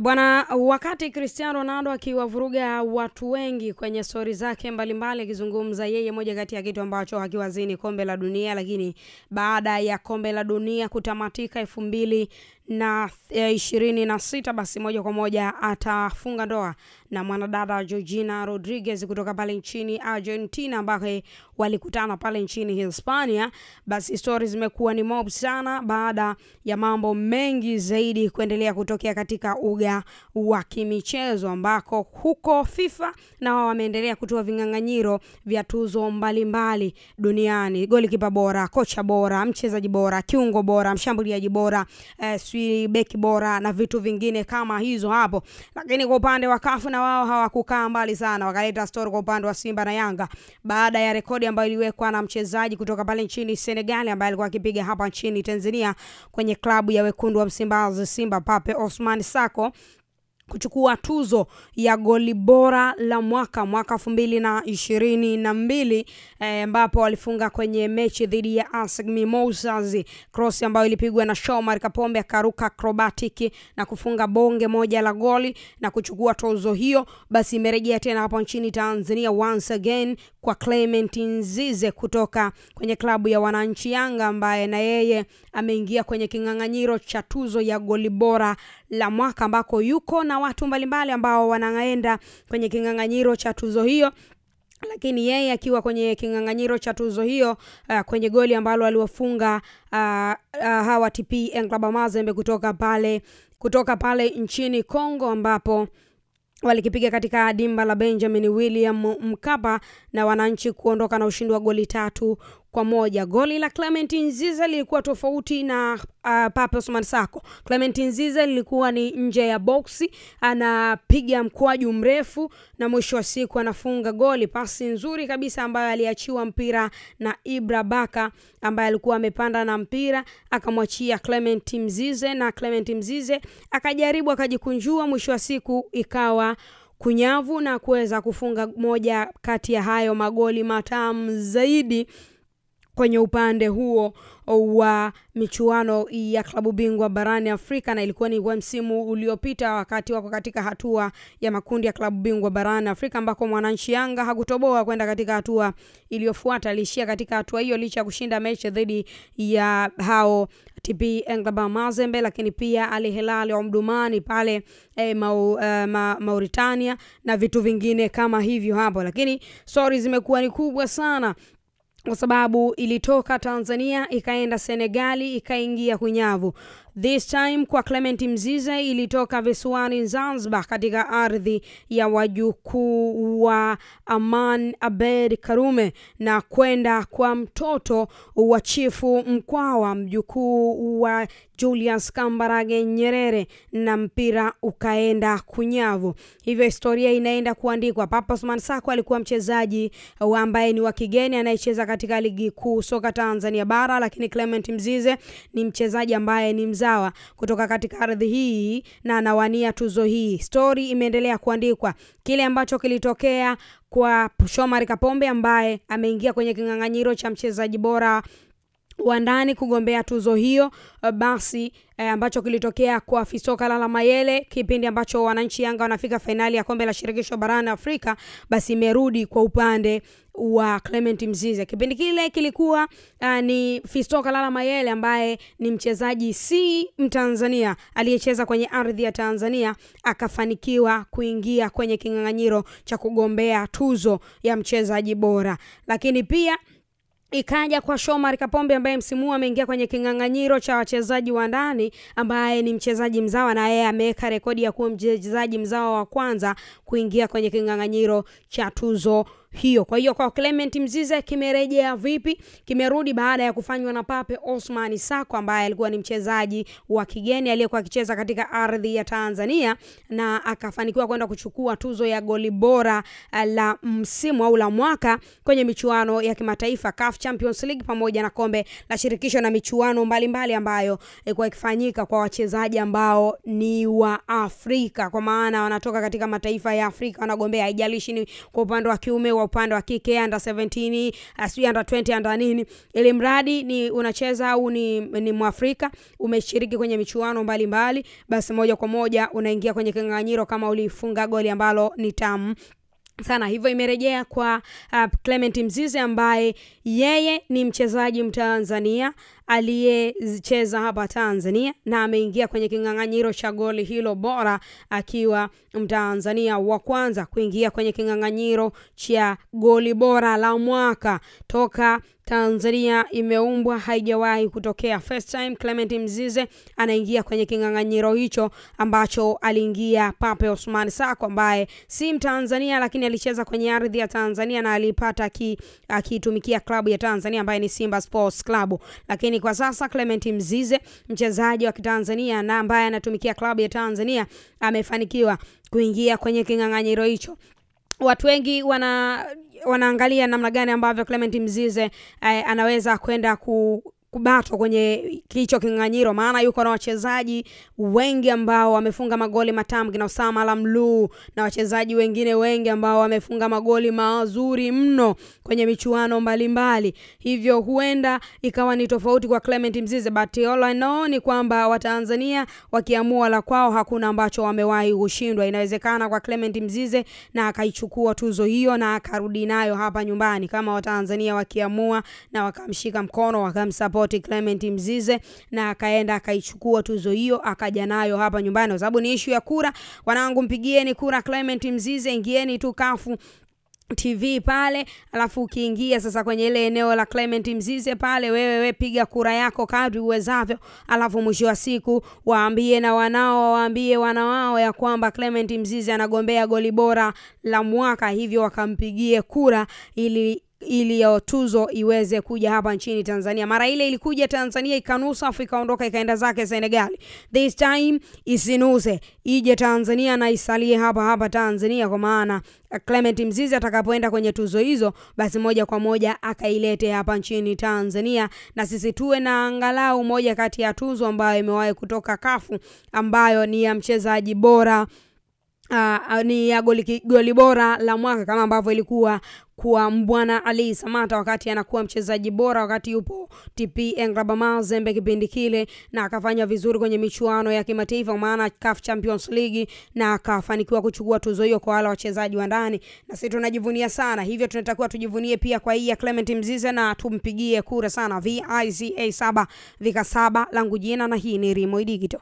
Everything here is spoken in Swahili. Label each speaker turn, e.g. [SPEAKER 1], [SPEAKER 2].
[SPEAKER 1] Bwana, wakati Cristiano Ronaldo akiwavuruga watu wengi kwenye story zake mbalimbali akizungumza yeye moja kati ya kitu ambacho hakiwazini kombe la dunia, lakini baada ya kombe la dunia kutamatika 2026 basi moja kwa moja atafunga ndoa na mwanadada Georgina Rodriguez kutoka pale nchini Argentina ambako walikutana pale nchini Hispania. Basi stories zimekuwa ni mob sana baada ya mambo mengi zaidi kuendelea kutokea katika uga wa kimichezo ambako huko FIFA na wao wameendelea kutoa vinganganyiro vya tuzo mbalimbali duniani: golikipa bora, kocha bora, mchezaji bora, kiungo bora, mshambuliaji bora, beki bora na vitu vingine kama hizo hapo. Lakini kwa upande wa CAF na wao hawakukaa mbali sana, wakaleta story kwa upande wa Simba na Yanga baada ya rekodi ambayo iliwekwa na mchezaji kutoka pale nchini Senegal ambaye alikuwa akipiga hapa nchini Tanzania kwenye klabu ya wekundu wa Msimbazi Simba, Pape Ousmane Sako, kuchukua tuzo ya goli bora la mwaka 2022 ambapo walifunga kwenye mechi dhidi ya ASEC Mimosas, cross ambayo ilipigwa na Shomari Kapombe akaruka acrobatic na kufunga bonge moja la goli na kuchukua tuzo hiyo. Basi imerejea tena hapa nchini Tanzania once again kwa Clement Nzize kutoka kwenye klabu ya wananchi Yanga ambaye na yeye ameingia kwenye kinganganyiro cha tuzo ya goli bora la mwaka ambako yuko na watu mbalimbali ambao wanangaenda kwenye kinganganyiro cha tuzo hiyo. Lakini yeye akiwa kwenye kinganganyiro cha tuzo hiyo kwenye goli ambalo aliwafunga hawa TP Englaba Mazembe kutoka pale nchini Kongo ambapo walikipiga katika dimba la Benjamin William Mkapa na wananchi kuondoka na ushindi wa goli 3-1. Goli la Clement Nzize lilikuwa tofauti na Pape Ousmane Sako. Clement Nzize lilikuwa ni nje ya boxi, anapiga mkwaju mrefu na mwisho wa siku anafunga goli, pasi nzuri kabisa ambayo aliachiwa mpira na Ibra Baka ambaye alikuwa amepanda na mpira akamwachia Clement Nzize na Clement Nzize akajaribu akajikunjua, mwisho wa siku ikawa kunyavu na kuweza kufunga moja kati ya hayo magoli matamu zaidi kwenye upande huo wa michuano ya klabu bingwa barani Afrika, na ilikuwa ni kwa msimu uliopita wakati wako katika hatua ya makundi ya klabu bingwa barani Afrika ambako mwananchi Yanga hakutoboa kwenda katika hatua iliyofuata. Alishia katika hatua hiyo licha ya kushinda mechi dhidi ya hao TP Englaba Mazembe, lakini pia Al Hilal Omdurman pale Mauritania na vitu vingine kama hivyo hapo. Lakini stories zimekuwa ni kubwa sana kwa sababu ilitoka Tanzania ikaenda Senegali ikaingia kunyavu. This time kwa Clement Nzize ilitoka visiwani Zanzibar katika ardhi ya wajukuu wa Aman Abed Karume na kwenda kwa mtoto wa Chifu Mkwawa, mjukuu wa Julius Kambarage Nyerere, na mpira ukaenda kunyavu. Hivyo historia inaenda kuandikwa. Pape Ousmane Sako alikuwa mchezaji ambaye ni wa kigeni anayecheza katika ligi kuu soka Tanzania bara, lakini Clement Nzize ni mchezaji ambaye ni mzawa kutoka katika ardhi hii na anawania tuzo hii. Story imeendelea kuandikwa. Kile ambacho kilitokea kwa Shomari Kapombe ambaye ameingia kwenye kinganganyiro cha mchezaji bora wa ndani kugombea tuzo hiyo, basi ambacho kilitokea kwa Fiston Kalala Mayele kipindi ambacho wananchi Yanga wanafika finali ya kombe la shirikisho barani Afrika, basi imerudi kwa upande wa Clement Nzize. Kipindi kile kilikuwa ni Fiston Kalala Mayele ambaye ni mchezaji si Mtanzania aliyecheza kwenye ardhi ya Tanzania akafanikiwa kuingia kwenye kinganganyiro cha kugombea tuzo ya mchezaji bora. Lakini pia ikaja kwa Shomari Kapombe ambaye msimu huu ameingia kwenye kinganganyiro cha wachezaji wa ndani ambaye ni mchezaji mzawa na yeye ameweka rekodi ya kuwa mchezaji mzawa wa kwanza kuingia kwenye kinganganyiro cha tuzo hiyo. Kwa hiyo kwa Clement Nzize kimerejea vipi? Kimerudi baada ya kufanywa na Pape Ousmane Sako ambaye alikuwa ni mchezaji wa kigeni aliyekuwa akicheza katika ardhi ya Tanzania na akafanikiwa kwenda kuchukua tuzo ya goli bora la msimu au la mwaka kwenye michuano ya kimataifa CAF Champions League pamoja na kombe la shirikisho na michuano mbalimbali ambayo ilikuwa ikifanyika kwa wachezaji ambao ni wa Afrika, kwa maana wanatoka katika mataifa ya Afrika wanagombea, haijalishi ni kwa upande wa kiume wa kama upande wa kike under 17, under 20, under nini, ili mradi ni unacheza au ni Mwafrika, umeshiriki kwenye michuano mbalimbali, basi moja kwa moja unaingia kwenye kinyang'anyiro kama ulifunga goli ambalo ni tamu sana. Hivyo imerejea kwa Clement Mzize ambaye yeye ni mchezaji Mtanzania aliyecheza hapa Tanzania na ameingia kwenye kinyang'anyiro cha goli hilo bora akiwa Mtanzania wa kwanza kuingia kwenye kinyang'anyiro cha goli bora la mwaka toka Tanzania imeumbwa, haijawahi kutokea. First time Clement Mzize anaingia kwenye kinyang'anyiro hicho ambacho aliingia Pape Osman Sako ambaye si Mtanzania lakini alicheza kwenye ardhi ya Tanzania na alipata akitumikia klabu ya Tanzania ambaye ni Simba Sports Club. Lakini kwa sasa Clement Mzize, mchezaji wa Kitanzania na ambaye anatumikia klabu ya Tanzania, amefanikiwa kuingia kwenye kinyang'anyiro hicho. Watu wengi wanaangalia namna gani ambavyo Clement Mzize anaweza kwenda kubato kwenye kicho kinyang'anyiro, maana yuko na wachezaji wengi ambao wamefunga magoli matamu kina Osama Lamlu na wachezaji wengine wengi ambao wamefunga magoli mazuri mno kwenye michuano mbalimbali. Hivyo huenda ikawa ni tofauti kwa Clement Mzize, but all I know ni kwamba Watanzania wakiamua la kwao hakuna ambacho wamewahi kushindwa. Inawezekana kwa Clement Mzize na akaichukua tuzo hiyo na akarudi nayo hapa nyumbani kama Watanzania wakiamua na wakamshika mkono wakamsupport Clement Mzize na akaenda akaichukua tuzo hiyo akaja nayo hapa nyumbani, kwa sababu ni issue ya kura. Wanangu, mpigieni kura Clement Mzize, ingieni tu Kafu TV pale, alafu ukiingia sasa kwenye ile eneo la Clement Mzize pale, wewe piga kura yako kadri uwezavyo, alafu mwisho wa siku waambie na waambie wanawao ya kwamba Clement Mzize anagombea goli bora la mwaka, hivyo wakampigie kura ili ya tuzo iweze kuja hapa nchini Tanzania. Mara ile ilikuja Tanzania ikanusa afu ikaondoka ikaenda zake Senegal. This time isinuse ije Tanzania na isalie hapa Tanzania, kwa maana Clement Mzize atakapoenda kwenye tuzo hizo basi moja kwa moja akailete hapa nchini Tanzania na sisi tuwe na angalau moja kati ya tuzo ambayo imewahi kutoka Kafu ambayo ni ya mchezaji bora, ni ya goli bora la mwaka kama ambavyo ilikuwa kwa Mbwana Ali Samata wakati anakuwa mchezaji bora wakati yupo TP Englaba Mazembe kipindi kile, na akafanya vizuri kwenye michuano ya kimataifa maana CAF Champions League na akafanikiwa kuchukua tuzo hiyo kwa wale wachezaji wa ndani, na sisi tunajivunia sana. Hivyo tunatakiwa tujivunie pia kwa hii ya Clement Mzize na tumpigie kura sana. VICA 7 vika 7 langu jina na hii ni Rimo Digital.